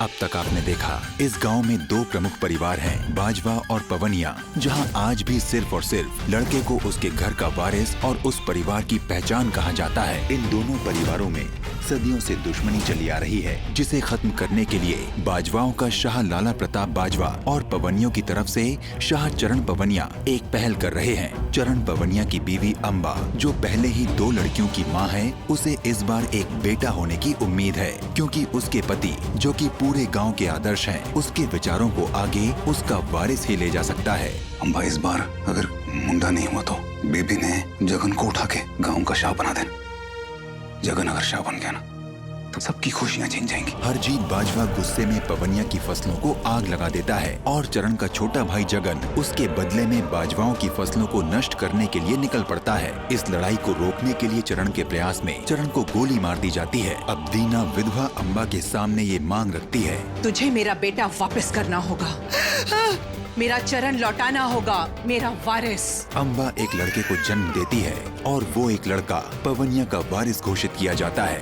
अब तक आपने देखा इस गांव में दो प्रमुख परिवार हैं, बाजवा और पवनिया, जहां आज भी सिर्फ और सिर्फ लड़के को उसके घर का वारिस और उस परिवार की पहचान कहा जाता है। इन दोनों परिवारों में सदियों से दुश्मनी चली आ रही है, जिसे खत्म करने के लिए बाजवाओं का शाह लाला प्रताप बाजवा और पवनियों की तरफ से शाह चरण पवनिया एक पहल कर रहे हैं। चरण पवनिया की बीवी अम्बा, जो पहले ही दो लड़कियों की मां है, उसे इस बार एक बेटा होने की उम्मीद है, क्योंकि उसके पति, जो कि पूरे गांव के आदर्श हैं, उसके विचारों को आगे उसका वारिस ही ले जा सकता है। अम्बा, इस बार अगर मुंडा नहीं हुआ तो बेबी ने जगन को उठा के गांव का शाह बना देना। जगन अगर शाह बन गया ना तो सबकी खुशियां छीन जाएंगी। हरजीत बाजवा गुस्से में पवनिया की फसलों को आग लगा देता है और चरण का छोटा भाई जगन उसके बदले में बाजवाओं की फसलों को नष्ट करने के लिए निकल पड़ता है। इस लड़ाई को रोकने के लिए चरण के प्रयास में चरण को गोली मार दी जाती है। अब दीना विधवा अम्बा के सामने ये मांग रखती है, तुझे मेरा बेटा वापस करना होगा, मेरा चरण लौटाना होगा, मेरा वारिस। अम्बा एक लड़के को जन्म देती है और वो एक लड़का पवनिया का वारिस घोषित किया जाता है।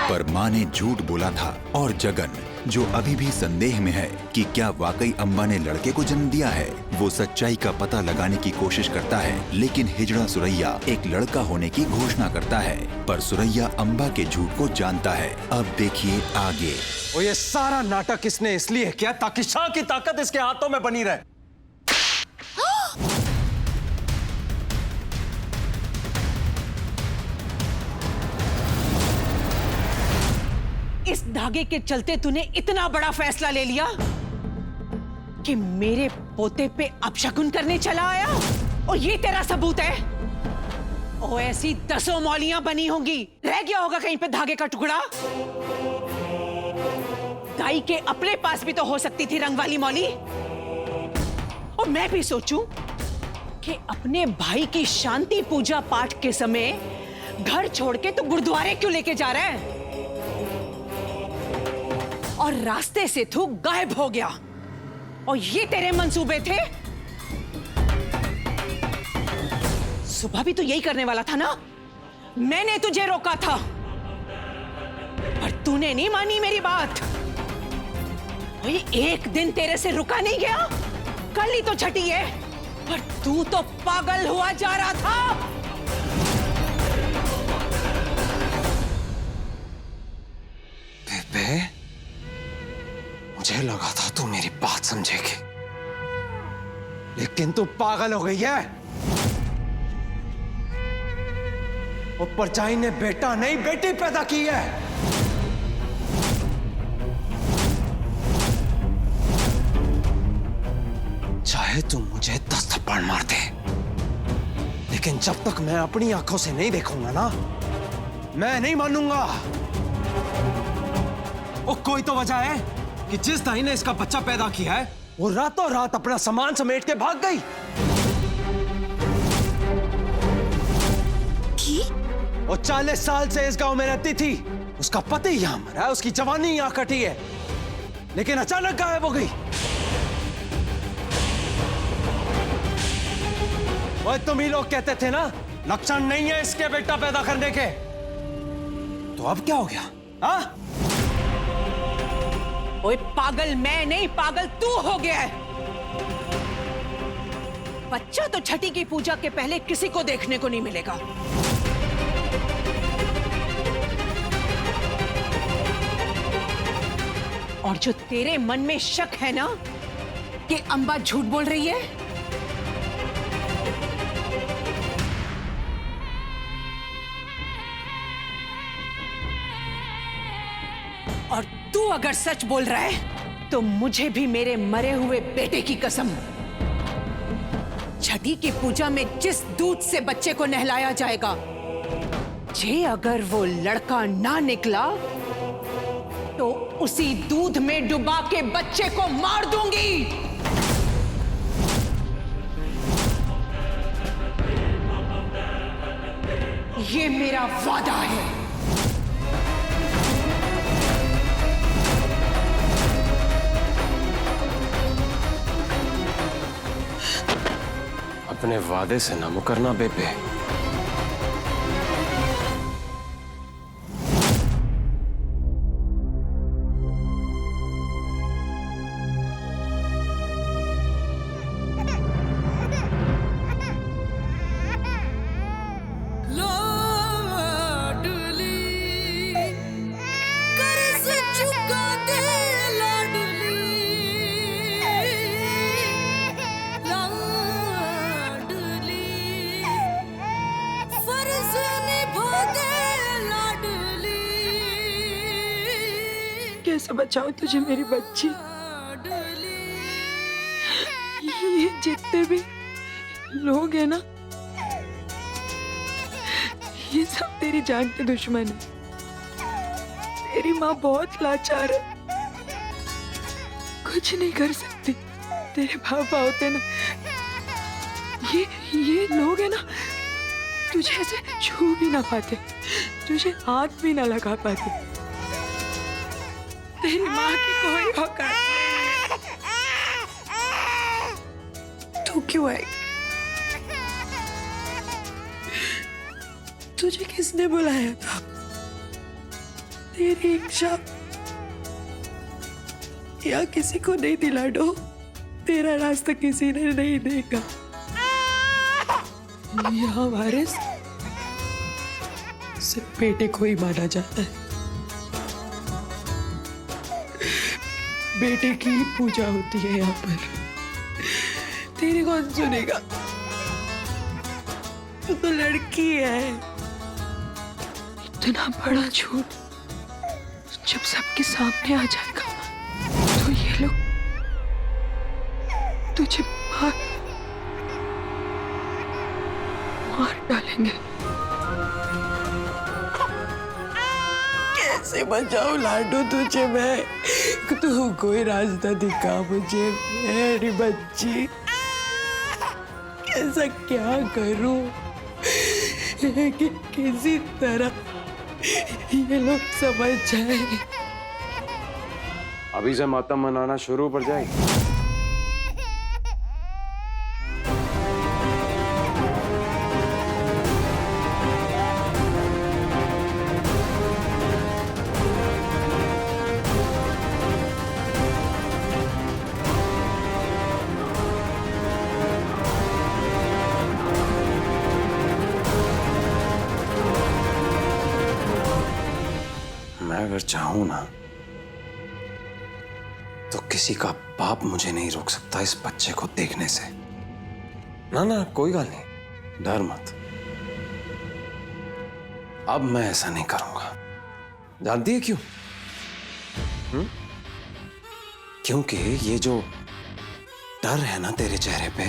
पर माँ ने झूठ बोला था और जगन, जो अभी भी संदेह में है कि क्या वाकई अम्बा ने लड़के को जन्म दिया है, वो सच्चाई का पता लगाने की कोशिश करता है। लेकिन हिजड़ा सुरैया एक लड़का होने की घोषणा करता है, पर सुरैया अम्बा के झूठ को जानता है। अब देखिए आगे। और ये सारा नाटक इसने इसलिए किया ताकि शाह की ताकत इसके हाथों में बनी रहे। इस धागे के चलते तूने इतना बड़ा फैसला ले लिया कि मेरे पोते पे अपशकुन करने चला आया, और ये तेरा सबूत है? ओ, ऐसी 10 मौलियां बनी होंगी, रह गया होगा कहीं पे धागे का टुकड़ा। दाई के अपने पास भी तो हो सकती थी रंग वाली मौली। और मैं भी सोचूं कि अपने भाई की शांति पूजा पाठ के समय घर छोड़ के तो गुरुद्वारे क्यों लेके जा रहा है, और रास्ते से तू गायब हो गया। और ये तेरे मंसूबे थे? सुबह भी तो यही करने वाला था ना? मैंने तुझे रोका था, पर तूने नहीं मानी मेरी बात। भाई, एक दिन तेरे से रुका नहीं गया। कल ही तो छठी है, पर तू तो पागल हुआ जा रहा था। बेबे, मुझे लगा था तू मेरी बात समझेगी, लेकिन तू पागल हो गई है। और परछाई ने बेटा नहीं बेटी पैदा की है। चाहे तू मुझे 10 थप्पड़ मार दे, लेकिन जब तक मैं अपनी आंखों से नहीं देखूंगा ना, मैं नहीं मानूंगा। और कोई तो वजह है कि जिस दाई ने इसका बच्चा पैदा किया है, वो रातों रात अपना सामान समेट के भाग गई। और 40 साल से इस गांव में रहती थी। उसका पति यहां मरा है, उसकी जवानी यहां कटी है, लेकिन अचानक गायब हो गई। और तुम ही लोग कहते थे ना, लक्षण नहीं है इसके बेटा पैदा करने के। तो अब क्या हो गया? हाँ? ओए पागल मैं नहीं, पागल तू हो गया है। बच्चा तो छठी की पूजा के पहले किसी को देखने को नहीं मिलेगा। और जो तेरे मन में शक है ना कि अम्बा झूठ बोल रही है, और तू अगर सच बोल रहा है तो मुझे भी मेरे मरे हुए बेटे की कसम, छठी की पूजा में जिस दूध से बच्चे को नहलाया जाएगा, जे अगर वो लड़का ना निकला तो उसी दूध में डुबा के बच्चे को मार दूंगी। ये मेरा वादा है। अपने वादे से ना मुकरना बेबे। से बचाऊं तुझे मेरी बच्ची। ये जितने भी लोग हैं ना, ये सब तेरी जान के दुश्मन है। तेरी माँ बहुत लाचार है, कुछ नहीं कर सकती। तेरे पापा होते ना, ये लोग है ना, तुझे ऐसे छू भी ना पाते, तुझे हाथ भी ना लगा पाते। तेरी माँ की कोई औकात नहीं। तू क्यों आई? तुझे किसने बुलाया था? तेरी इच्छा या किसी को नहीं दिला डो, तेरा रास्ता किसी ने नहीं देखा। यहाँ वारिस सिर्फ बेटे को ही माना जाता है। बेटे की ही पूजा होती है यहाँ पर। तेरी कौन सुनेगा? तू तो लड़की है। इतना बड़ा झूठ जब सबके सामने आ जाएगा तो ये लोग तुझे मार डालेंगे। कैसे बचाऊं लाडो तुझे मैं? तू कोई रास्ता दिखा मुझे मेरी बच्ची। ऐसा क्या करूं कि किसी तरह ये लोग समझ जाए। अभी से मातम मनाना शुरू पर जाए। मैं अगर चाहूं ना तो किसी का बाप मुझे नहीं रोक सकता इस बच्चे को देखने से। ना ना कोई गल नहीं, डर मत। अब मैं ऐसा नहीं करूंगा। जानती है क्यों? क्योंकि ये जो डर है ना तेरे चेहरे पे,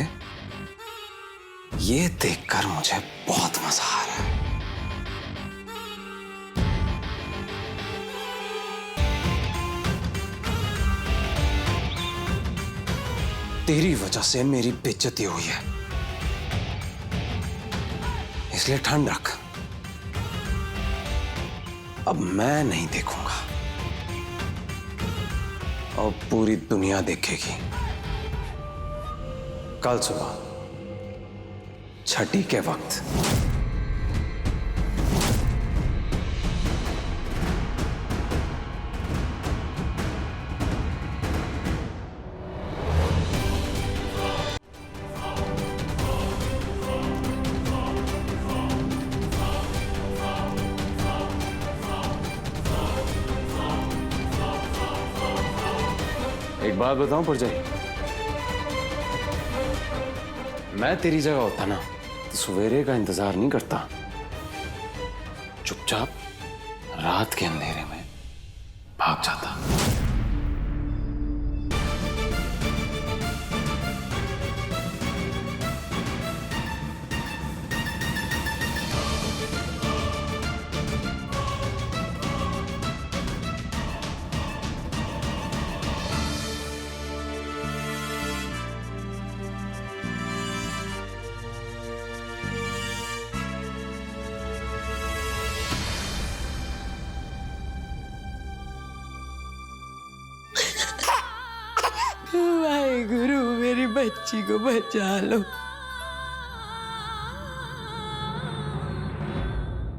ये देखकर मुझे बहुत मजा आ रहा है। तेरी वजह से मेरी बेइज्जती हुई है, इसलिए ठंड रख। अब मैं नहीं देखूंगा, अब पूरी दुनिया देखेगी। कल सुबह छठी के वक्त। एक बात बताऊं परजाई, मैं तेरी जगह होता ना तो सवेरे का इंतजार नहीं करता, चुपचाप रात के अंधेरे में भाग जाता। वाहेगुरु मेरी बच्ची को बचा लो।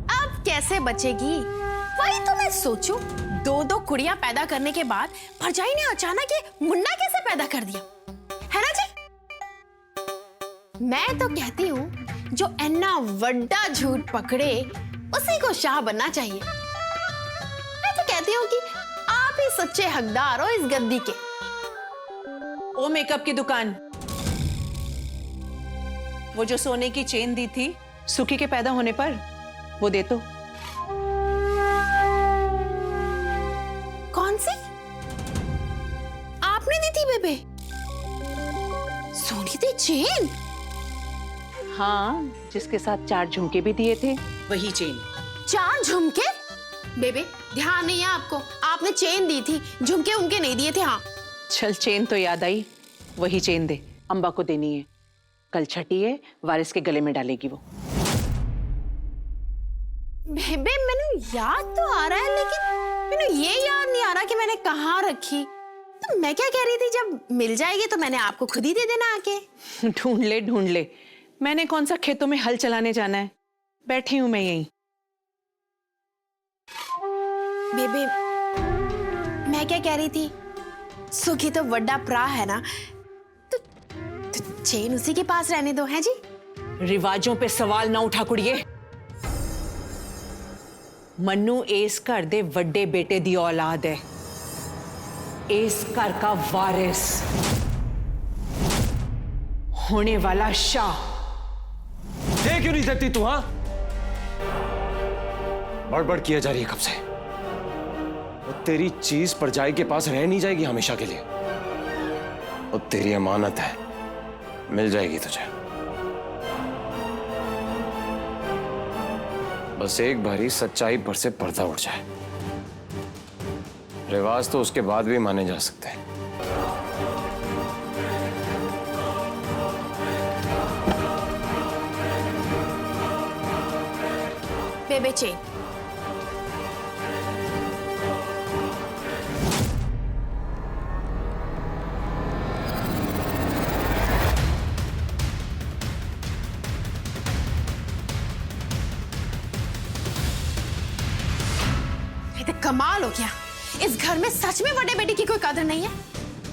अब कैसे बचेगी? वही तो मैं सोचूं, दो कुड़ियां पैदा करने के बाद भरजाई ने अचानक ये मुन्ना कैसे पैदा कर दिया, है ना जी? मैं तो कहती हूँ जो इन्ना वड्डा झूठ पकड़े उसी को शाह बनना चाहिए। मैं तो कहती हूँ कि आप ही सच्चे हकदार हो इस गद्दी के। ओ मेकअप की दुकान, वो जो सोने की चेन दी थी सुखी के पैदा होने पर, वो दे तो। कौन सी? चेन? हाँ, जिसके साथ 4 झुमके भी दिए थे, वही चेन। 4 झुमके? बेबे ध्यान नहीं है आपको, आपने चेन दी थी, झुमके उनके नहीं दिए थे। हाँ चल, चेन तो याद आई, वही चेन दे, अम्बा को देनी है। कल छठी है, वारिस के गले में डालेगी वो। बेबे मैंने याद तो आ रहा है, लेकिन मैंने ये याद नहीं आ रहा कि मैंने कहाँ रखी। तो मैं क्या कह रही थी, जब मिल जाएगी तो मैंने आपको खुद ही दे देना आके। ढूंढ ले, मैंने कौन सा खेतों में हल चलाने जाना है, बैठी हूं मैं यहीं। बेबे मैं क्या कह रही थी, सुखी तो वड्डा प्रा है ना, तो चेन उसी के पास रहने दो, है जी। रिवाजों पे सवाल ना उठा कुड़िए। मन्नू इस घर दे वड्डे बेटे दी औलाद है, इस घर का वारिस, होने वाला शाह। दे क्यों नहीं सकती तू? हाँ, बड़बड़ किया जा रही है कब से। और तेरी चीज परजाई के पास रह नहीं जाएगी हमेशा के लिए। और तेरी अमानत है, मिल जाएगी तुझे। बस एक बारी सच्चाई पर से पर्दा उठ जाए। रिवाज तो उसके बाद भी माने जा सकते हैं। बेबे चेन। ये तो कमाल हो गया, इस घर में सच में बड़े बेटे की कोई कदर नहीं है।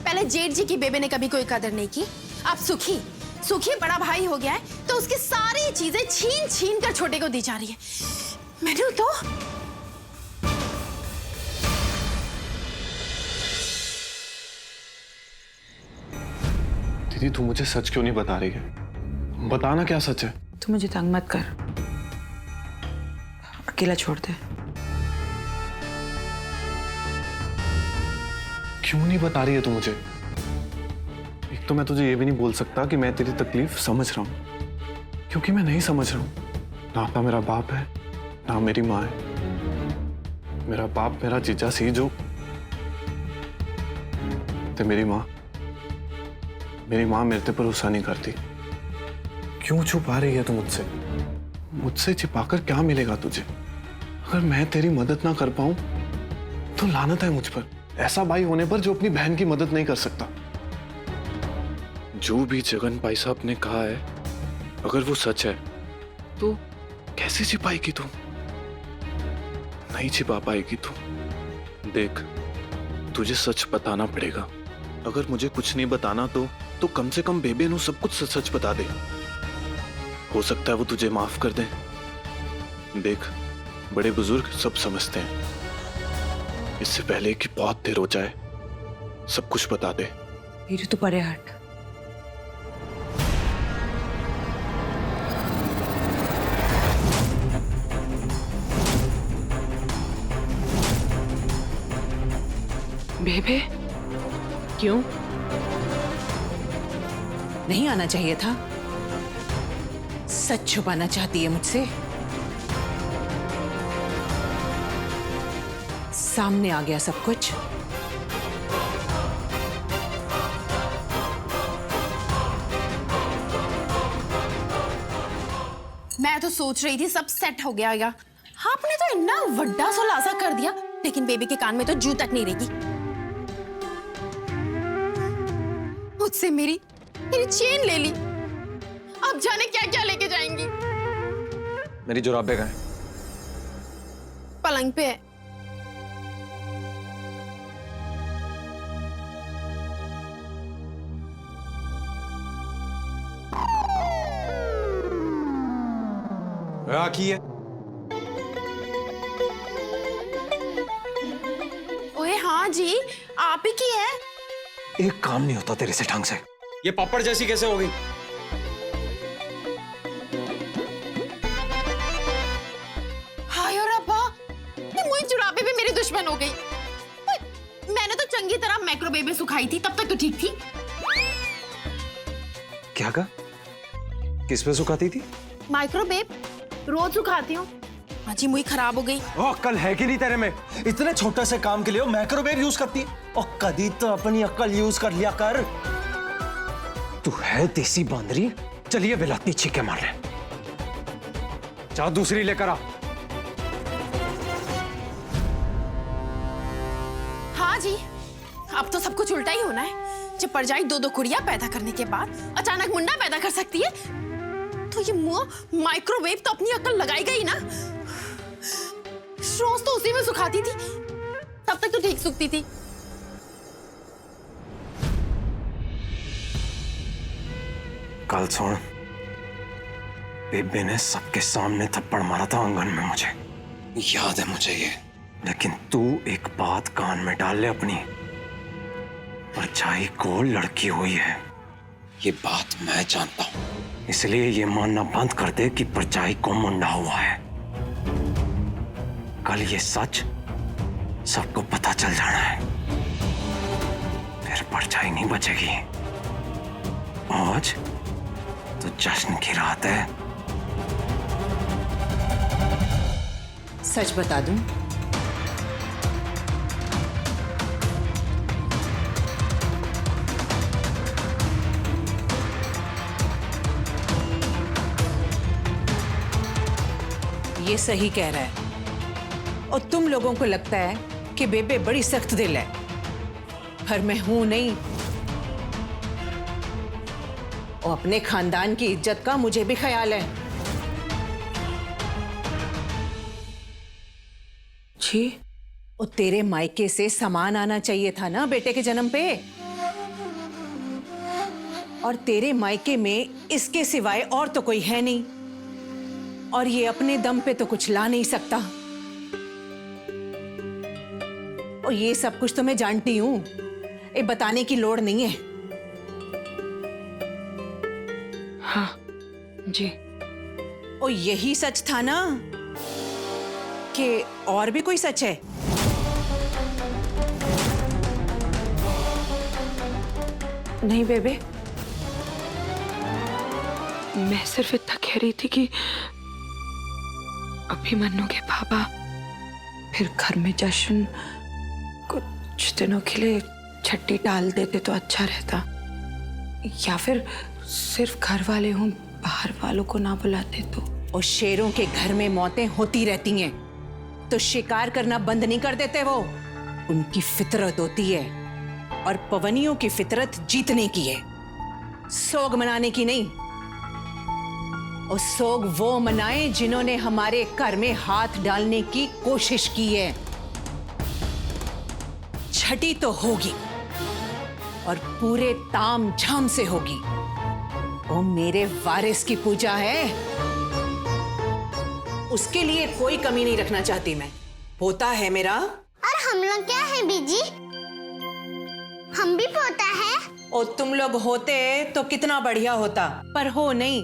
पहले जेठ जी की बेबे ने कभी कोई कदर नहीं की, अब सुखी बड़ा भाई हो गया है, तो उसकी सारी चीजें छीन छीन कर छोटे को दी जा रही है। मैंने तो दीदी तू मुझे सच क्यों नहीं बता रही है? बताना क्या सच है? तू मुझे तंग मत कर, अकेला छोड़ दे। क्यों नहीं बता रही है तू मुझे? एक तो मैं तुझे ये भी नहीं बोल सकता कि मैं तेरी तकलीफ समझ रहा हूं, क्योंकि मैं नहीं समझ रहा हूं। ना मेरा बाप है, ना मेरी माँ है। मेरा बाप मेरा जीजा सी जो, ते मेरी माँ मेरे पे भरोसा नहीं करती। क्यों छुपा रही है तू मुझसे? मुझसे छिपाकर क्या मिलेगा तुझे? अगर मैं तेरी मदद ना कर पाऊं तो लानत है मुझ पर, ऐसा भाई होने पर जो अपनी बहन की मदद नहीं कर सकता। जो भी जगन भाई साहब ने कहा है, अगर वो सच है तो कैसे छिपाएगी तू? नहीं छिपा पाएगी तू। देख, तुझे सच बताना पड़ेगा। अगर मुझे कुछ नहीं बताना तो कम से कम बेबे नु सब कुछ सच सच बता दे। हो सकता है वो तुझे माफ कर दे। देख, बड़े बुजुर्ग सब समझते हैं। इससे पहले कि बहुत देर हो जाए, सब कुछ बता दे। मेरी तो परे हट। बेबे, क्यों? नहीं आना चाहिए था? सच छुपाना चाहती है मुझसे? सामने आ गया सब कुछ। मैं तो सोच रही थी सब सेट हो गया। आपने तो इतना वड्डा खुलासा कर दिया, लेकिन बेबी के कान में तो जू तक नहीं रहेगी। मुझसे मेरी चेन ले ली, अब जाने क्या क्या लेके जाएंगी। मेरी जुराबे कहाँ हैं? पलंग पे है। राखी है। ओए हाँ जी, आप ही की है। एक काम नहीं होता तेरे से ढंग से। ये पापड़ जैसी कैसे हो गई? हाय और अब्बा, ये मुझे जुराबे भी मेरी दुश्मन हो गई। मैंने तो चंगी तरह माइक्रोवेव में सुखाई थी, तब तक तो ठीक थी। क्या कहा? किस पे सुखाती थी? माइक्रोवेव रोज सुखाती हूँ। अजी मुई खराब हो गई। ओ, अक्ल है कि नहीं तेरे में? इतने छोटे से काम के लिए माइक्रोवेव यूज करती है? और कभी तो अपनी अक्ल यूज कर लिया कर। तू है देसी बांदरी। चलिए बिलाती छीके मार ले। जा दूसरी लेकर आ। हाँ जी, अब तो सब कुछ उल्टा ही होना है। जब परजाई दो दो कुड़ियां पैदा करने के बाद अचानक मुंडा पैदा कर सकती है, तो ये माइक्रोवेव तो अपनी अक्ल लगाएगा ही ना। रोज तो उसी में सुखाती थी, तब तक तो ठीक सूखती थी। कल सुन, बेबे ने सबके सामने थप्पड़ मारा था आंगन में, मुझे याद है मुझे ये। लेकिन तू एक बात कान में डाल ले अपनी, परछाई को लड़की हुई है, ये बात मैं जानता हूं। इसलिए ये मानना बंद कर दे कि परछाई को मुंडा हुआ है। कल ये सच सबको पता चल जाना है, फिर परछाई नहीं बचेगी। आज तो जश्न की रात है। सच बता दूं, ये सही कह रहा है। और तुम लोगों को लगता है कि बेबे बड़ी सख्त दिल है, पर मैं हूं नहीं। और अपने खानदान की इज्जत का मुझे भी ख्याल है। जी, और तेरे मायके से सामान आना चाहिए था ना बेटे के जन्म पे। और तेरे मायके में इसके सिवाय और तो कोई है नहीं, और ये अपने दम पे तो कुछ ला नहीं सकता। और ये सब कुछ तो मैं जानती हूं, ये बताने की लोड़ नहीं है। हाँ जी। और यही सच था ना कि और भी कोई सच है? नहीं बेबे, मैं सिर्फ इतना कह रही थी कि अभिमन्यु के पापा फिर घर में जश्न कुछ दिनों के लिए छट्टी डाल देते तो अच्छा रहता, या फिर सिर्फ घर वाले हों, बाहर वालों को ना बुलाते तो। और शेरों के घर में मौतें होती रहती हैं, तो शिकार करना बंद नहीं कर देते वो। उनकी फितरत होती है, और पवनियों की फितरत जीतने की है, सोग मनाने की नहीं। और सोग वो मनाए जिन्होंने हमारे घर में हाथ डालने की कोशिश की है। छठी तो होगी, और पूरे ताम झाम से होगी। और मेरे वारिस की पूजा है, उसके लिए कोई कमी नहीं रखना चाहती मैं। पोता है मेरा। और हम लोग क्या है बीजी? हम भी पोता है। और तुम लोग होते तो कितना बढ़िया होता, पर हो नहीं।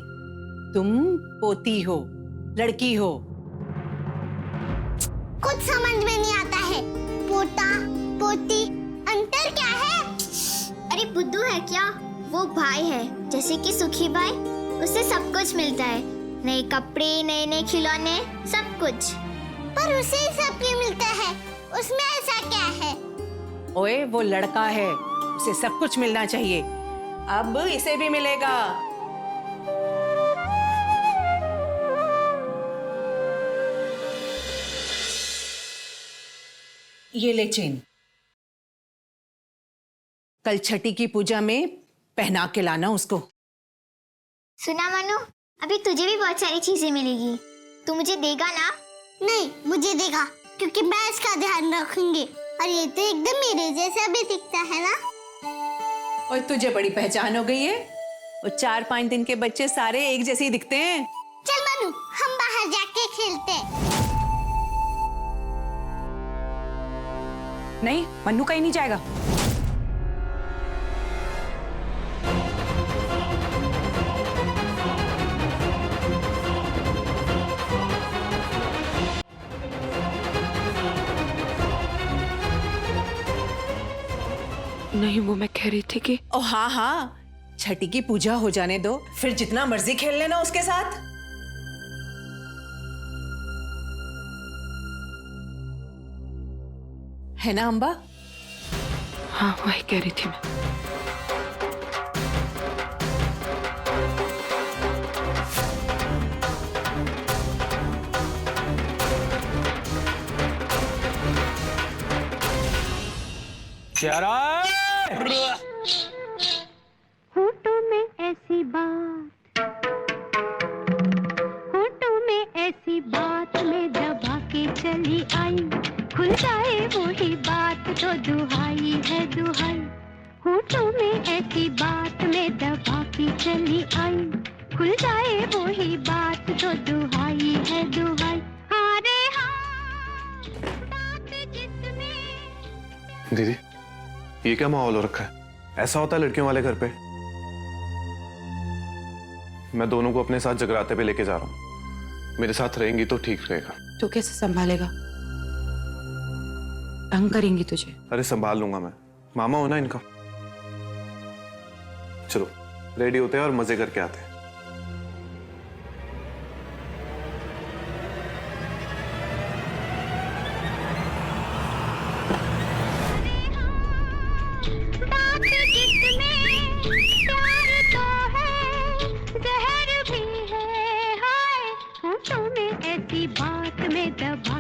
तुम पोती हो, लड़की हो। कुछ समझ में नहीं आता है। पोता पोती अंतर क्या है? अरे बुद्धू है क्या? वो भाई है, जैसे कि सुखी भाई, उससे सब कुछ मिलता है, नए कपड़े, नए नए खिलौने, सब कुछ। पर उसे ही सब क्यों मिलता है? उसमें ऐसा क्या है? ओए, वो लड़का है, उसे सब कुछ मिलना चाहिए। अब इसे भी मिलेगा। ये ले चेन, कल छठी की पूजा में पहना के लाना उसको। सुना मनु, अभी तुझे भी बहुत सारी चीजें मिलेगी। तू मुझे देगा ना? नहीं, मुझे देगा, क्योंकि मैं इसका ध्यान रखूंगी। और ये तो एकदम मेरे जैसा भी दिखता है ना। और तुझे बड़ी पहचान हो गई है। और 4-5 दिन के बच्चे सारे एक जैसे ही दिखते हैं। चल मनु, हम बाहर जाके खेलते। नहीं, मन्नू कहीं नहीं जाएगा। नहीं, वो मैं कह रही थी कि ओ हाँ हाँ, छठी की पूजा हो जाने दो, फिर जितना मर्जी खेल लेना उसके साथ। है ना अंबा? हाँ, वही कह रही थी मैं। होठों में ऐसी बात, होठों में ऐसी बात में दबा के चली आई, खुल जाए वही बात तो दुहाई है दुहाई। होठों में ऐसी बात में दबा के चली आई, खुल जाए वही बात तो दुहाई है दुहाई। अरे हाँ, बात जिसमें। दीदी, ये क्या माहौल हो रखा है? ऐसा होता है लड़कियों वाले घर पे? मैं दोनों को अपने साथ जगराते पे लेके जा रहा हूँ। मेरे साथ रहेंगी तो ठीक रहेगा। तू कैसे संभालेगा? तंग करेंगी तुझे। अरे संभाल लूंगा मैं, मामा हो ना इनका। चलो रेडी होते हैं और मजे करके आते हैं। बात में दबा